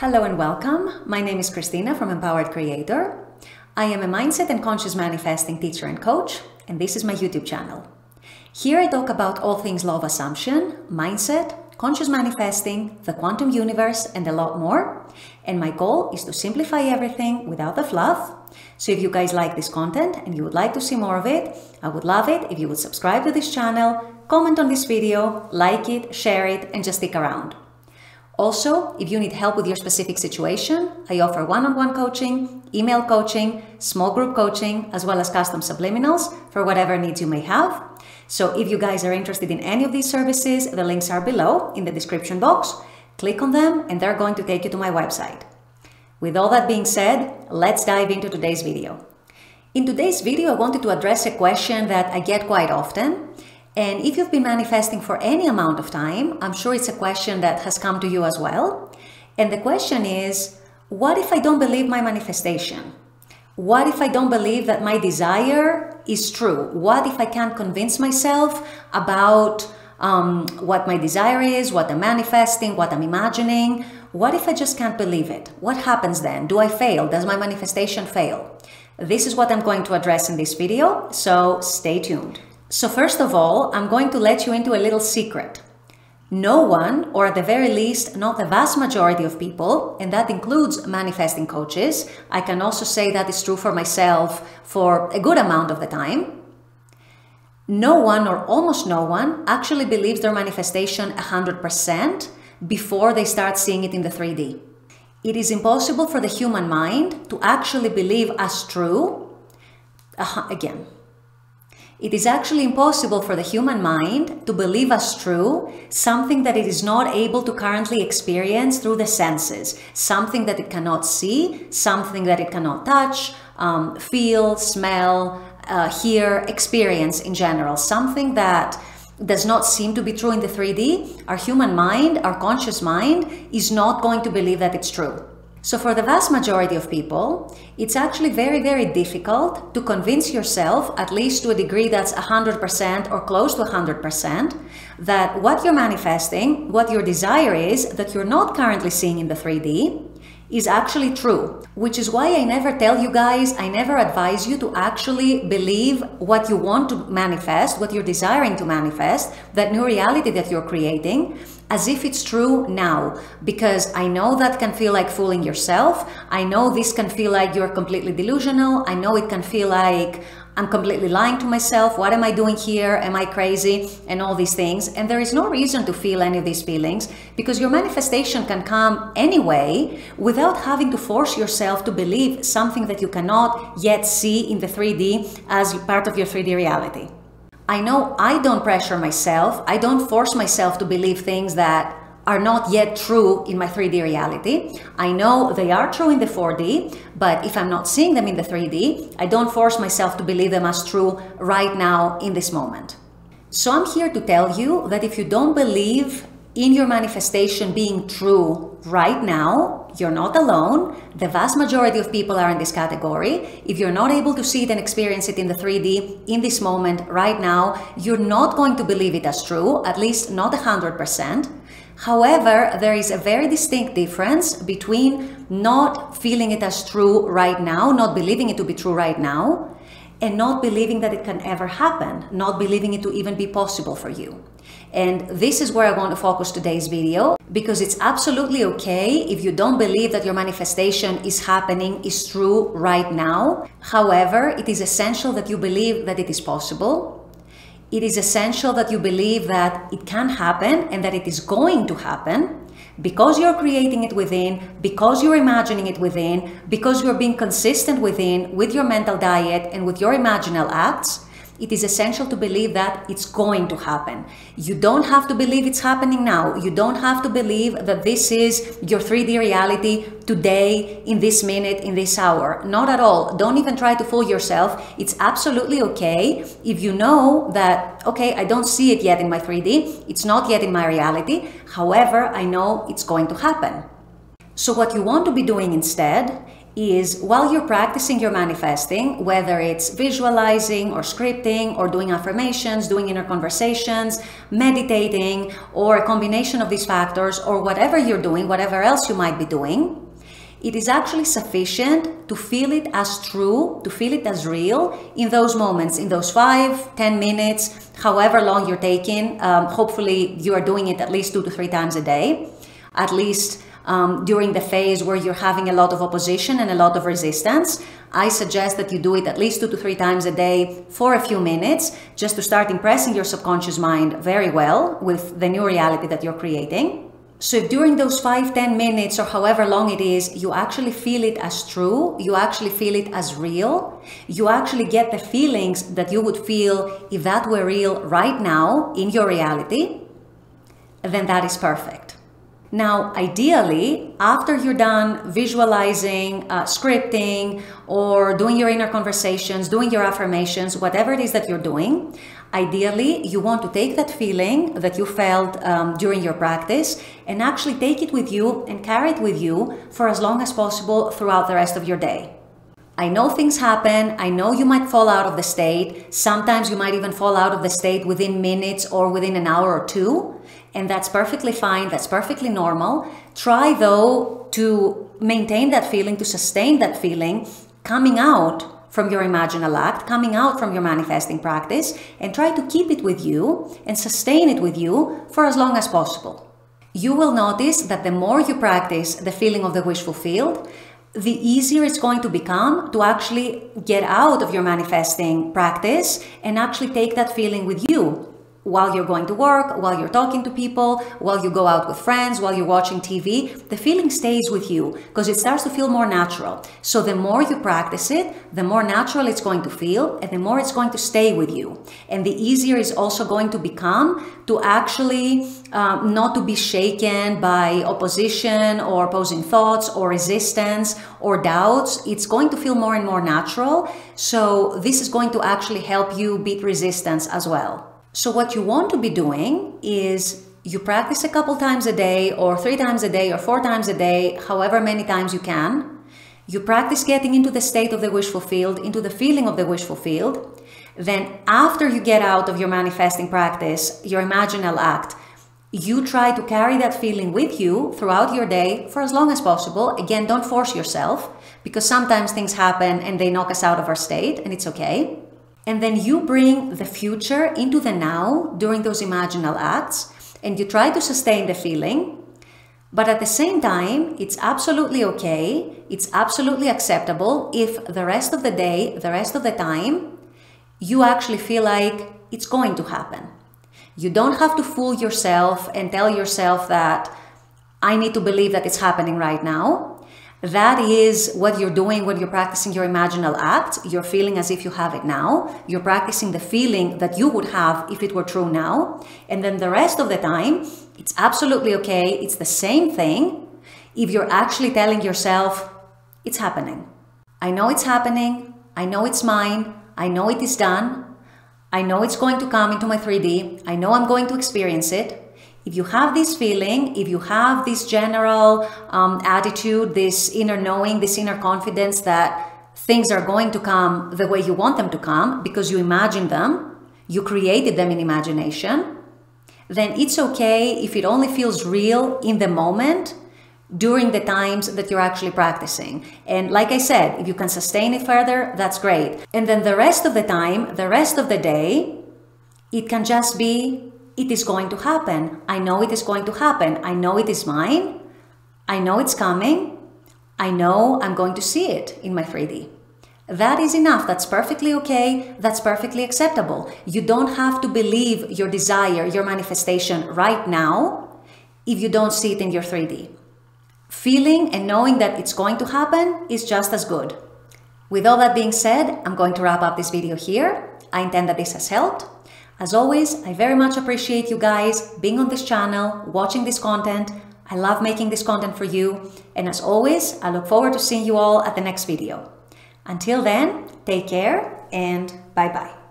Hello and welcome. My name is Christina from Empowered Creator. I am a mindset and conscious manifesting teacher and coach, and this is my YouTube channel. Here I talk about all things law of assumption, mindset, conscious manifesting, the quantum universe, and a lot more. And my goal is to simplify everything without the fluff. So if you guys like this content and you would like to see more of it, I would love it if you would subscribe to this channel, comment on this video, like it, share it, and just stick around. Also, if you need help with your specific situation, I offer one-on-one coaching, email coaching, small group coaching, as well as custom subliminals for whatever needs you may have. So if you guys are interested in any of these services, the links are below in the description box. Click on them and they're going to take you to my website. With all that being said, let's dive into today's video. In today's video, I wanted to address a question that I get quite often. And if you've been manifesting for any amount of time, I'm sure it's a question that has come to you as well. And the question is, what if I don't believe my manifestation? What if I don't believe that my desire is true? What if I can't convince myself about what my desire is, what I'm manifesting, what I'm imagining? What if I just can't believe it? What happens then? Do I fail? Does my manifestation fail? This is what I'm going to address in this video, so stay tuned. So first of all, I'm going to let you into a little secret. No one, or at the very least, not the vast majority of people, and that includes manifesting coaches, I can also say that is true for myself for a good amount of the time, no one or almost no one actually believes their manifestation 100% before they start seeing it in the 3D. It is impossible for the human mind to actually believe as true, it is actually impossible for the human mind to believe as true something that it is not able to currently experience through the senses, something that it cannot see, something that it cannot touch, feel, smell, hear, experience in general, something that does not seem to be true in the 3D. Our human mind, our conscious mind, is not going to believe that it's true. So for the vast majority of people, it's actually very, very difficult to convince yourself, at least to a degree that's 100% or close to 100%, that what you're manifesting, what your desire is, that you're not currently seeing in the 3D, is actually true. Which is why I never tell you guys, I never advise you to actually believe what you want to manifest, what you're desiring to manifest, that new reality that you're creating, as if it's true now, because I know that can feel like fooling yourself. I know this can feel like you're completely delusional. I know it can feel like I'm completely lying to myself. What am I doing here? Am I crazy? And all these things. And there is no reason to feel any of these feelings because your manifestation can come anyway without having to force yourself to believe something that you cannot yet see in the 3D as part of your 3D reality. I know I don't pressure myself. I don't force myself to believe things that are not yet true in my 3D reality. I know they are true in the 4D, but if I'm not seeing them in the 3D, I don't force myself to believe them as true right now in this moment. So I'm here to tell you that if you don't believe in your manifestation being true right now, you're not alone. The vast majority of people are in this category. If you're not able to see it and experience it in the 3D in this moment right now, you're not going to believe it as true, at least not 100%. However, there is a very distinct difference between not feeling it as true right now, not believing it to be true right now, and not believing that it can ever happen, not believing it to even be possible for you. And this is where I want to focus today's video, because it's absolutely okay if you don't believe that your manifestation is happening, is true right now. However, it is essential that you believe that it is possible. It is essential that you believe that it can happen and that it is going to happen because you're creating it within, because you're imagining it within, because you're being consistent within with your mental diet and with your imaginal acts. It is essential to believe that it's going to happen. You don't have to believe it's happening now. You don't have to believe that this is your 3D reality today, in this minute, in this hour. Not at all. Don't even try to fool yourself. It's absolutely okay if you know that, okay, I don't see it yet in my 3D. It's not yet in my reality. However, I know it's going to happen. So what you want to be doing instead is while you're practicing your manifesting, whether it's visualizing or scripting or doing affirmations, doing inner conversations, meditating, or a combination of these factors, or whatever you're doing, whatever else you might be doing, it is actually sufficient to feel it as true, to feel it as real in those moments, in those 5-10 minutes, however long you're taking. Hopefully you are doing it at least 2 to 3 times a day, at least during the phase where you're having a lot of opposition and a lot of resistance. I suggest that you do it at least 2 to 3 times a day for a few minutes, just to start impressing your subconscious mind very well with the new reality that you're creating. So if during those 5-10 minutes or however long it is, you actually feel it as true, you actually feel it as real, you actually get the feelings that you would feel if that were real right now in your reality, then that is perfect. Now, ideally, after you're done visualizing, scripting, or doing your inner conversations, doing your affirmations, whatever it is that you're doing, ideally, you want to take that feeling that you felt during your practice and actually take it with you and carry it with you for as long as possible throughout the rest of your day. I know things happen. I know you might fall out of the state. Sometimes you might even fall out of the state within minutes or within an hour or two. And that's perfectly fine. That's perfectly normal. Try, though, to maintain that feeling, to sustain that feeling, coming out from your imaginal act, coming out from your manifesting practice, and try to keep it with you and sustain it with you for as long as possible. You will notice that the more you practice the feeling of the wish fulfilled, the easier it's going to become to actually get out of your manifesting practice and actually take that feeling with you while you're going to work, while you're talking to people, while you go out with friends, while you're watching TV. The feeling stays with you because it starts to feel more natural. So the more you practice it, the more natural it's going to feel and the more it's going to stay with you. And the easier it's also going to become to actually not to be shaken by opposition or opposing thoughts or resistance or doubts. It's going to feel more and more natural. So this is going to actually help you beat resistance as well. So what you want to be doing is you practice a couple times a day or 3 times a day or 4 times a day, however many times you can. You practice getting into the state of the wish fulfilled, into the feeling of the wish fulfilled. Then after you get out of your manifesting practice, your imaginal act, you try to carry that feeling with you throughout your day for as long as possible. Again, don't force yourself because sometimes things happen and they knock us out of our state, and it's okay. And then you bring the future into the now during those imaginal acts, and you try to sustain the feeling. But at the same time, it's absolutely okay, it's absolutely acceptable if the rest of the day, the rest of the time, you actually feel like it's going to happen. You don't have to fool yourself and tell yourself that I need to believe that it's happening right now. That is what you're doing when you're practicing your imaginal act. You're feeling as if you have it now. You're practicing the feeling that you would have if it were true now. And then the rest of the time, it's absolutely okay. It's the same thing if you're actually telling yourself, it's happening. I know it's happening. I know it's mine. I know it is done. I know it's going to come into my 3D. I know I'm going to experience it. If you have this feeling, if you have this general attitude, this inner knowing, this inner confidence that things are going to come the way you want them to come because you imagined them, you created them in imagination, then it's okay if it only feels real in the moment during the times that you're actually practicing. And like I said, if you can sustain it further, that's great. And then the rest of the time, the rest of the day, it can just be, it is going to happen. I know it is going to happen. I know it is mine. I know it's coming. I know I'm going to see it in my 3D. That is enough. That's perfectly okay. That's perfectly acceptable. You don't have to believe your desire, your manifestation right now if you don't see it in your 3D. Feeling and knowing that it's going to happen is just as good. With all that being said, I'm going to wrap up this video here. I intend that this has helped. As always, I very much appreciate you guys being on this channel, watching this content. I love making this content for you. And as always, I look forward to seeing you all at the next video. Until then, take care and bye-bye.